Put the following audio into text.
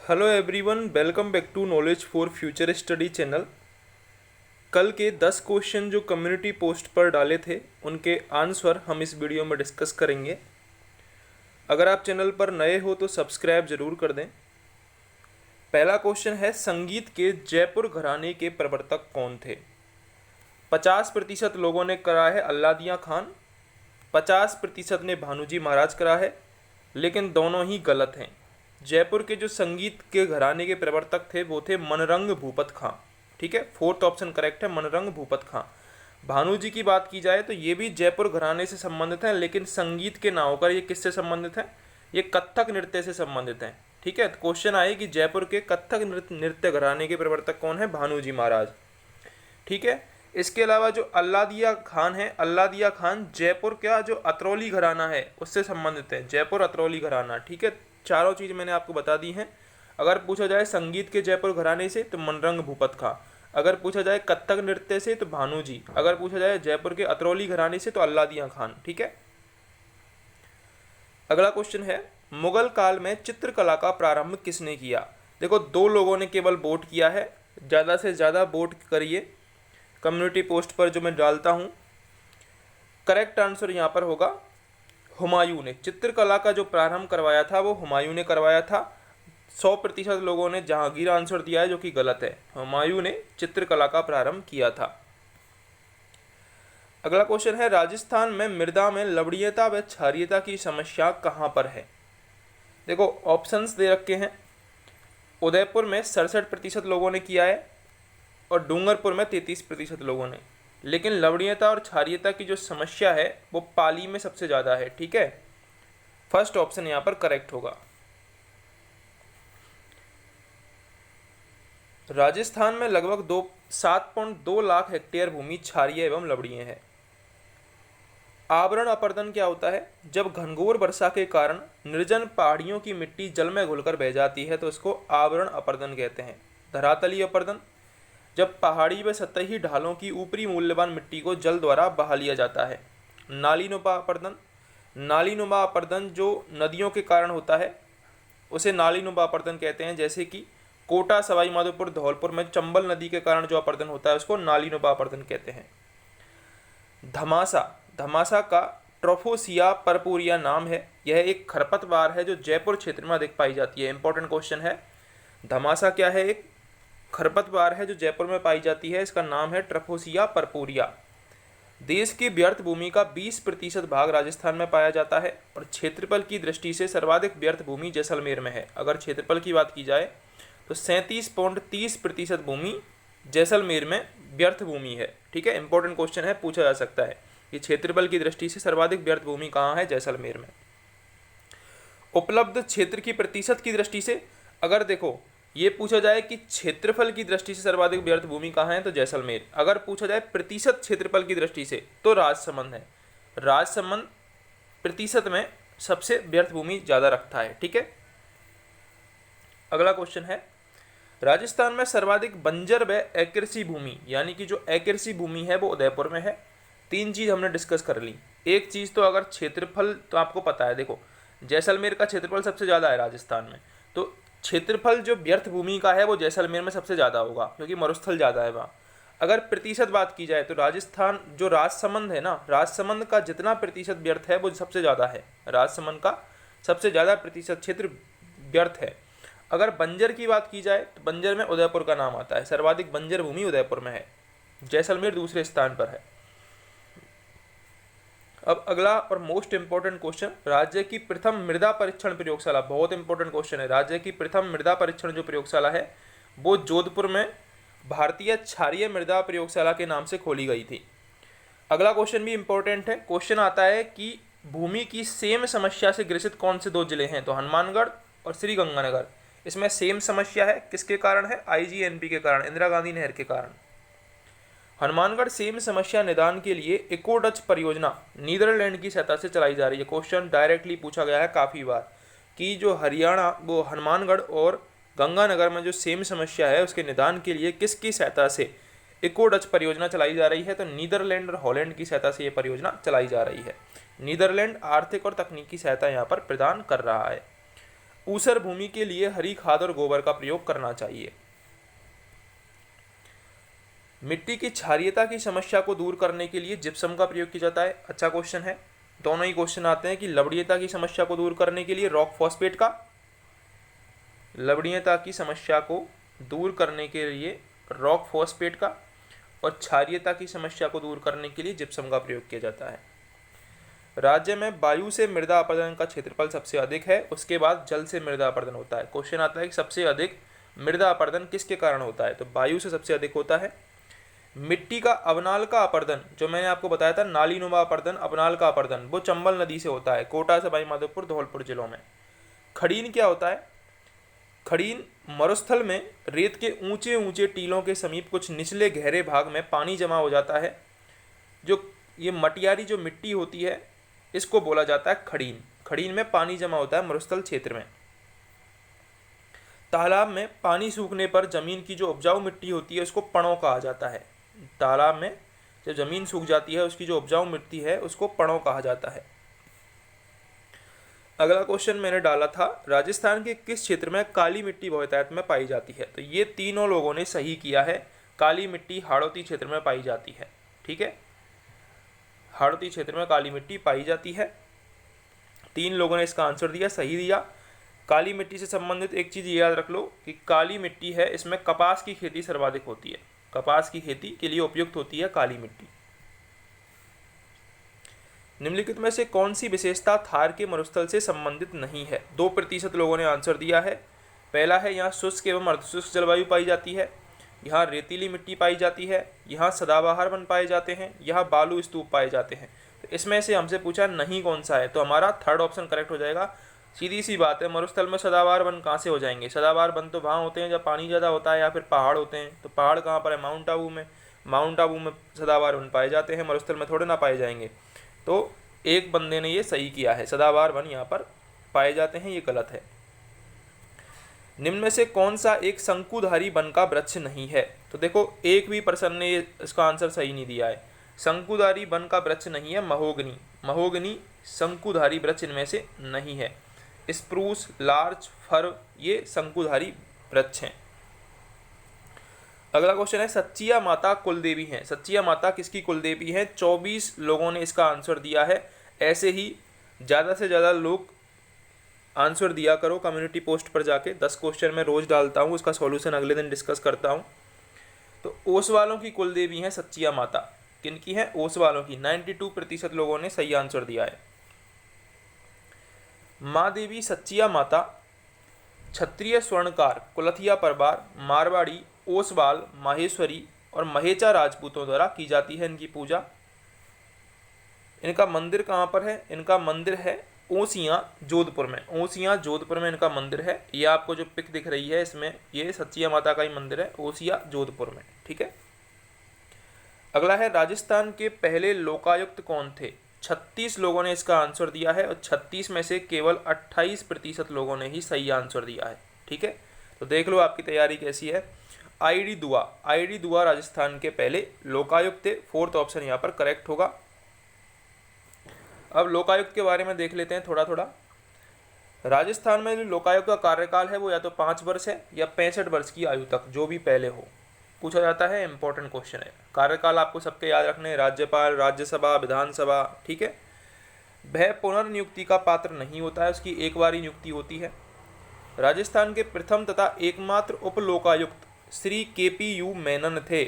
Hello everyone, welcome back to knowledge for future study channel. कल के 10 question जो community post पर डाले थे उनके आंसर हम इस वीडियो में डिस्कस करेंगे। अगर आप चैनल पर नए हो तो सब्सक्राइब जरूर कर दें। पहला क्वेश्चन है, संगीत के जयपुर घराने के प्रवर्तक कौन थे? 50% लोगों ने करा है अल्लादिया खान, 50% ने भानुजी महाराज करा है, लेकिन दोनों ही गलत हैं। जयपुर के जो संगीत के घराने के प्रवर्तक थे वो थे मनरंग भूपत खां। ठीक है, फोर्थ ऑप्शन करेक्ट है, मनरंग भूपत खां। भानु जी की बात की जाए तो ये भी जयपुर घराने से संबंधित हैं, लेकिन संगीत के ना होकर ये किससे संबंधित हैं? ये कथक नृत्य से संबंधित हैं। ठीक है, क्वेश्चन आए कि जयपुर के कथक नृत्य घराने के प्रवर्तक कौन है? भानुजी महाराज। ठीक है, इसके अलावा जो अल्लादिया खान है, अल्लादिया खान जयपुर का जो अतरौली घराना है उससे संबंधित है, जयपुर अतरौली घराना। ठीक है, चारों चीज़ मैंने आपको बता दी हैं। अगर पूछा जाए संगीत के जयपुर घराने से तो मनरंग भूपत खां, अगर पूछा जाए कथक नृत्य से तो भानु जी, अगर पूछा जाए जयपुर के अतरौली घराने से तो अल्लादिया खान। ठीक है, अगला क्वेश्चन है, मुगल काल में चित्रकला का प्रारंभ किसने किया? देखो, दो लोगों ने केवल वोट किया है, ज़्यादा से ज़्यादा वोट करिए कम्युनिटी पोस्ट पर जो मैं डालता हूँ। करेक्ट आंसर यहाँ पर होगा हुमायूं ने। चित्रकला का जो प्रारंभ करवाया था वो हुमायूं ने करवाया था। 100% लोगों ने जहांगीर आंसर दिया है, जो कि गलत है। हुमायूं ने चित्रकला का प्रारंभ किया था। अगला क्वेश्चन है, राजस्थान में मृदा में लवणीयता व क्षारीयता की समस्या कहाँ पर है? देखो, ऑप्शंस दे रखे हैं। उदयपुर में 67% लोगों ने किया है और डूंगरपुर में 33% लोगों ने। लेकिन लवणीयता और क्षारीयता की जो समस्या है वो पाली में सबसे ज़्यादा है। ठीक है, फर्स्ट ऑप्शन यहाँ पर करेक्ट होगा। राजस्थान में लगभग 7.2 लाख हेक्टेयर भूमि क्षारीय एवं लवणीय है। आवरण अपर्दन क्या होता है? जब घनघोर वर्षा के कारण निर्जन पहाड़ियों की मिट्टी जल में घुलकर बह जाती है तो इसको आवरण अपर्दन कहते हैं। धरातलीय अपर्दन, जब पहाड़ी व सतही ढालों की ऊपरी मूल्यवान मिट्टी को जल द्वारा बहा लिया जाता है। नालीनुमा अपर्दन, नालीनुमा अपर्दन जो नदियों के कारण होता है उसे नालीनुमा अपर्दन कहते हैं। जैसे कि कोटा, सवाई माधोपुर, धौलपुर में चंबल नदी के कारण जो अपर्दन होता है उसको नालीनुमा अपर्दन कहते हैं। धमासा, धमासा का ट्रोफोसिया परपुरिया नाम है। यह एक खरपतवार है जो जयपुर क्षेत्र में अधिक पाई जाती है। इंपॉर्टेंट क्वेश्चन है, धमासा क्या है? एक खरपतवार है जो जयपुर में पाई जाती है। इसका नाम है ट्रफोसिया परपुरिया। देश की व्यर्थ भूमि का 20% भाग राजस्थान में पाया जाता है और क्षेत्रफल की दृष्टि से सर्वाधिक व्यर्थ भूमि जैसलमेर में है। अगर क्षेत्रफल की बात की जाए तो 37.30% भूमि जैसलमेर में व्यर्थ भूमि है। ठीक है, इंपॉर्टेंट क्वेश्चन है, पूछा जा सकता है कि क्षेत्रफल की दृष्टि से सर्वाधिक व्यर्थ भूमि कहाँ है? जैसलमेर में। उपलब्ध क्षेत्र की प्रतिशत की दृष्टि से अगर देखो ये पूछा जाए कि क्षेत्रफल की दृष्टि से सर्वाधिक व्यर्थ भूमि कहाँ है तो जैसलमेर। अगर पूछा जाए प्रतिशत क्षेत्रफल की दृष्टि से तो राजसमंद है। राजसमंद प्रतिशत में सबसे व्यर्थ भूमि ज़्यादा रखता है। ठीक है, अगला क्वेश्चन है, राजस्थान में सर्वाधिक बंजर व अकृषि भूमि, यानी कि जो अकृषि भूमि है वो उदयपुर में है। 3 चीज़ हमने डिस्कस कर ली। एक चीज़ तो अगर क्षेत्रफल तो आपको पता है, देखो जैसलमेर का क्षेत्रफल सबसे ज़्यादा है राजस्थान में, तो क्षेत्रफल जो व्यर्थ भूमि का है वो जैसलमेर में सबसे ज़्यादा होगा क्योंकि मरुस्थल ज़्यादा है वहाँ। अगर प्रतिशत बात की जाए तो राजस्थान जो राजसमंद है ना, राजसमंद का जितना प्रतिशत व्यर्थ है वो सबसे ज़्यादा है। राजसमंद का सबसे ज़्यादा प्रतिशत क्षेत्र व्यर्थ है। अगर बंजर की बात की जाए तो बंजर में उदयपुर का नाम आता है। सर्वाधिक बंजर भूमि उदयपुर में है, जैसलमेर दूसरे स्थान पर है। अब अगला और मोस्ट इंपोर्टेंट क्वेश्चन, राज्य की प्रथम मृदा परीक्षण प्रयोगशाला। बहुत इंपॉर्टेंट क्वेश्चन है। राज्य की प्रथम मृदा परीक्षण जो प्रयोगशाला है वो जोधपुर में भारतीय क्षारीय मृदा प्रयोगशाला के नाम से खोली गई थी। अगला क्वेश्चन भी इंपॉर्टेंट है। क्वेश्चन आता है कि भूमि की सेम समस्या से ग्रसित कौन से 2 जिले हैं? तो हनुमानगढ़ और श्रीगंगानगर। इसमें सेम समस्या है, किसके कारण है? IGNP के कारण, इंदिरा गांधी नहर के कारण। हनुमानगढ़ सेम समस्या निदान के लिए इकोडच परियोजना नीदरलैंड की सहायता से चलाई जा रही है। क्वेश्चन डायरेक्टली पूछा गया है काफ़ी बार कि जो हरियाणा वो हनुमानगढ़ और गंगानगर में जो सेम समस्या है उसके निदान के लिए किसकी सहायता से इकोडच परियोजना चलाई जा रही है? तो नीदरलैंड और हॉलैंड की सहायता से ये परियोजना चलाई जा रही है। नीदरलैंड आर्थिक और तकनीकी सहायता यहाँ पर प्रदान कर रहा है। ऊसर भूमि के लिए हरी खाद और गोबर का प्रयोग करना चाहिए। मिट्टी की क्षारीयता की समस्या को दूर करने के लिए जिप्सम का प्रयोग किया जाता है। अच्छा क्वेश्चन है। दोनों ही क्वेश्चन आते हैं कि लवणीयता की समस्या को दूर करने के लिए रॉक फॉस्फेट का, लवणीयता की समस्या को दूर करने के लिए रॉक फॉस्फेट का, और क्षारीयता की समस्या को दूर करने के लिए जिप्सम का प्रयोग किया जाता है। राज्य में वायु से मृदा अपरदन का क्षेत्रफल सबसे अधिक है, उसके बाद जल से मृदा अपरदन होता है। क्वेश्चन आता है कि सबसे अधिक मृदा अपरदन किसके कारण होता है, तो वायु से सबसे अधिक होता है। मिट्टी का अवनाल का अपरदन, जो मैंने आपको बताया था नाली नुमा अपरदन, अवनाल का अपरदन, वो चंबल नदी से होता है, कोटा, सवाईमाधोपुर, धौलपुर जिलों में। खड़ीन क्या होता है, खड़ीन मरुस्थल में रेत के ऊंचे ऊंचे टीलों के समीप कुछ निचले गहरे भाग में पानी जमा हो जाता है, जो ये मटियारी जो मिट्टी होती है इसको बोला जाता है खड़ीन। खड़ीन में पानी जमा होता है मरुस्थल क्षेत्र में। तालाब में पानी सूखने पर जमीन की जो उपजाऊ मिट्टी होती है उसको पड़ों कहा जाता है। तालाब में जब जमीन सूख जाती है उसकी जो उपजाऊ मिट्टी है उसको पड़ों कहा जाता है। अगला क्वेश्चन मैंने डाला था, राजस्थान के किस क्षेत्र में काली मिट्टी बहुतायत में पाई जाती है, तो ये तीनों लोगों ने सही किया है। काली मिट्टी हाड़ौती क्षेत्र में पाई जाती है। ठीक है, हाड़ौती क्षेत्र में काली मिट्टी पाई जाती है। 3 लोगों ने इसका आंसर दिया, सही दिया। काली मिट्टी से संबंधित एक चीज़ ये याद रख लो कि काली मिट्टी है, इसमें कपास की खेती सर्वाधिक होती है। कपास की खेती के लिए उपयुक्त होती है काली मिट्टी। निम्नलिखित में से कौन सी विशेषता थार के मरुस्थल से संबंधित नहीं है, 2% लोगों ने आंसर दिया है। पहला है यहाँ शुष्क एवं अर्धशुष्क जलवायु पाई जाती है, यहाँ रेतीली मिट्टी पाई जाती है, यहाँ सदाबहार वन पाए जाते हैं, यहाँ बालू स्तूप पाए जाते हैं। तो इसमें से हमसे पूछा नहीं कौन सा है, तो हमारा थर्ड ऑप्शन करेक्ट हो जाएगा। सीधी सी बात है, मरुस्थल में सदाबहार वन कहाँ से हो जाएंगे, सदाबहार वन तो वहाँ होते हैं जब पानी ज़्यादा होता है या फिर पहाड़ होते हैं। तो पहाड़ कहाँ पर है, माउंट आबू में। माउंट आबू में सदाबहार वन पाए जाते हैं, मरुस्थल में थोड़े ना पाए जाएंगे। तो एक बंदे ने ये सही किया है, सदाबहार वन यहाँ पर पाए जाते हैं, ये गलत है। निम्न में से कौन सा एक शंकुधारी वन का वृक्ष नहीं है, तो देखो एक भी पर्सन ने इसका आंसर सही नहीं दिया है। शंकुधारी वन का वृक्ष नहीं है महोगनी। महोगनी शंकुधारी वृक्ष इनमें से नहीं है। स्प्रूस, लार्च, फर ये शंकुधारी वृक्ष हैं। अगला क्वेश्चन है, सच्चिया माता कुलदेवी हैं। सच्चिया माता किसकी कुलदेवी है, 24 लोगों ने इसका आंसर दिया है। ऐसे ही ज़्यादा से ज़्यादा लोग आंसर दिया करो कम्युनिटी पोस्ट पर जाके। 10 क्वेश्चन मैं रोज़ डालता हूँ, उसका सॉल्यूशन अगले दिन डिस्कस करता हूँ। तो ओस वालों की कुलदेवी हैं सच्चिया माता। किनकी है, ओस वालों की। 92% लोगों ने सही आंसर दिया है। माँ देवी सच्चिया माता क्षत्रिय स्वर्णकार, कुलथिया परवार, मारवाड़ी, ओसवाल, माहेश्वरी और महेचा राजपूतों द्वारा की जाती है इनकी पूजा। इनका मंदिर कहाँ पर है, इनका मंदिर है ओसियाँ जोधपुर में। ओसियाँ जोधपुर में इनका मंदिर है। ये आपको जो पिक दिख रही है इसमें ये सच्चिया माता का ही मंदिर है, ओसिया जोधपुर में। ठीक है। अगला है, राजस्थान के पहले लोकायुक्त कौन थे। 36 लोगों ने इसका आंसर दिया है और 36 में से केवल 28% लोगों ने ही सही आंसर दिया है। ठीक है, तो देख लो आपकी तैयारी कैसी है। आईडी दुआ, आईडी दुआ राजस्थान के पहले लोकायुक्त थे। 4th ऑप्शन यहाँ पर करेक्ट होगा। अब लोकायुक्त के बारे में देख लेते हैं थोड़ा थोड़ा। राजस्थान में जो लोकायुक्त का कार्यकाल है वो या तो 5 वर्ष है या 65 वर्ष की आयु तक, जो भी पहले हो, पूछा जाता है। इंपॉर्टेंट क्वेश्चन है। कार्यकाल आपको सबके याद रखने, राज्यपाल, राज्यसभा, विधानसभा। ठीक है। वह पुनर्नियुक्ति का पात्र नहीं होता है, उसकी एक बार ही नियुक्ति होती है। राजस्थान के प्रथम तथा एकमात्र उप लोकायुक्त श्री KPU मेनन थे।